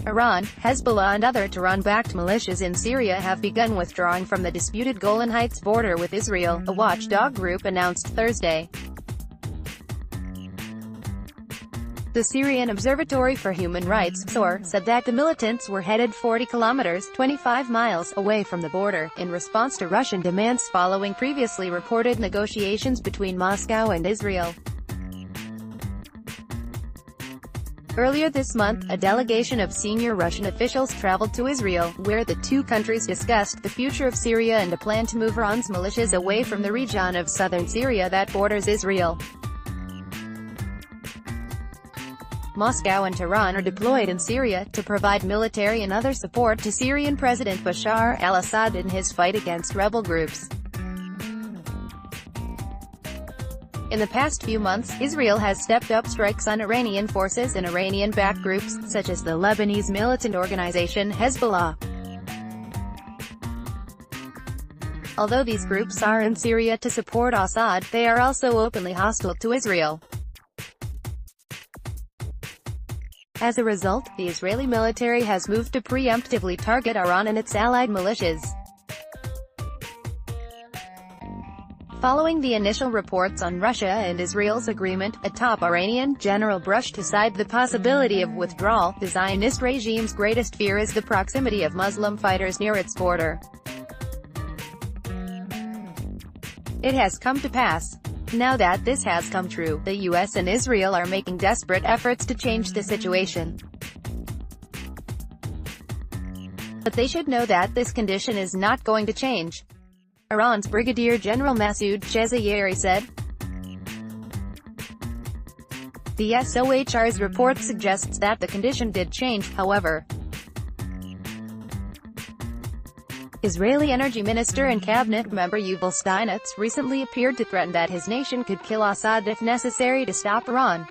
Iran, Hezbollah and other Tehran-backed militias in Syria have begun withdrawing from the disputed Golan Heights border with Israel, a watchdog group announced Thursday. The Syrian Observatory for Human Rights, SOR, said that the militants were headed 40 kilometers (25 miles) away from the border, in response to Russian demands following previously reported negotiations between Moscow and Israel. Earlier this month, a delegation of senior Russian officials traveled to Israel, where the two countries discussed the future of Syria and a plan to move Iran's militias away from the region of southern Syria that borders Israel. Moscow and Tehran are deployed in Syria to provide military and other support to Syrian President Bashar al-Assad in his fight against rebel groups. In the past few months, Israel has stepped up strikes on Iranian forces and Iranian-backed groups, such as the Lebanese militant organization Hezbollah. Although these groups are in Syria to support Assad, they are also openly hostile to Israel. As a result, the Israeli military has moved to preemptively target Iran and its allied militias. Following the initial reports on Russia and Israel's agreement, a top Iranian general brushed aside the possibility of withdrawal. The Zionist regime's greatest fear is the proximity of Muslim fighters near its border. It has come to pass. Now that this has come true, the US and Israel are making desperate efforts to change the situation. But they should know that this condition is not going to change. Iran's Brigadier General Masoud Shezayeri said. The SOHR's report suggests that the condition did change, however. Israeli Energy Minister and cabinet member Yuval Steinitz recently appeared to threaten that his nation could kill Assad if necessary to stop Iran.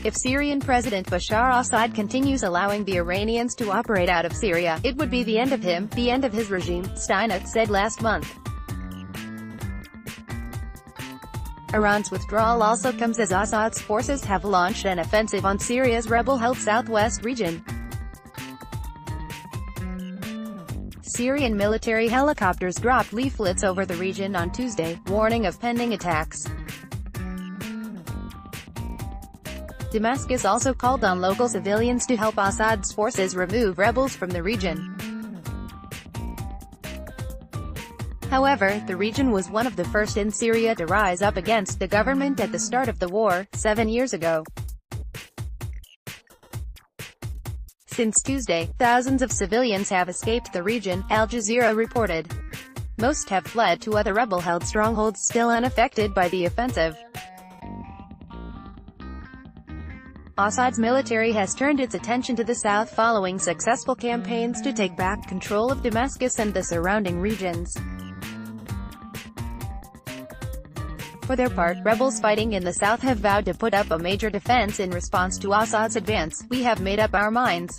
If Syrian President Bashar Assad continues allowing the Iranians to operate out of Syria, it would be the end of him, the end of his regime, Steinitz said last month. Iran's withdrawal also comes as Assad's forces have launched an offensive on Syria's rebel-held southwest region. Syrian military helicopters dropped leaflets over the region on Tuesday, warning of pending attacks. Damascus also called on local civilians to help Assad's forces remove rebels from the region. However, the region was one of the first in Syria to rise up against the government at the start of the war, 7 years ago. Since Tuesday, thousands of civilians have escaped the region, Al Jazeera reported. Most have fled to other rebel-held strongholds still unaffected by the offensive. Assad's military has turned its attention to the south following successful campaigns to take back control of Damascus and the surrounding regions. For their part, rebels fighting in the south have vowed to put up a major defense in response to Assad's advance. We have made up our minds.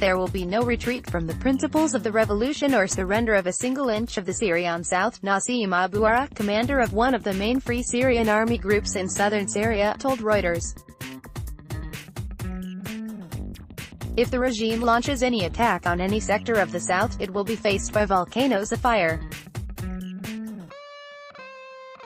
There will be no retreat from the principles of the revolution or surrender of a single inch of the Syrian south, Nassim Abu Ara, commander of one of the main Free Syrian Army groups in southern Syria, told Reuters. If the regime launches any attack on any sector of the south, it will be faced by volcanoes afire.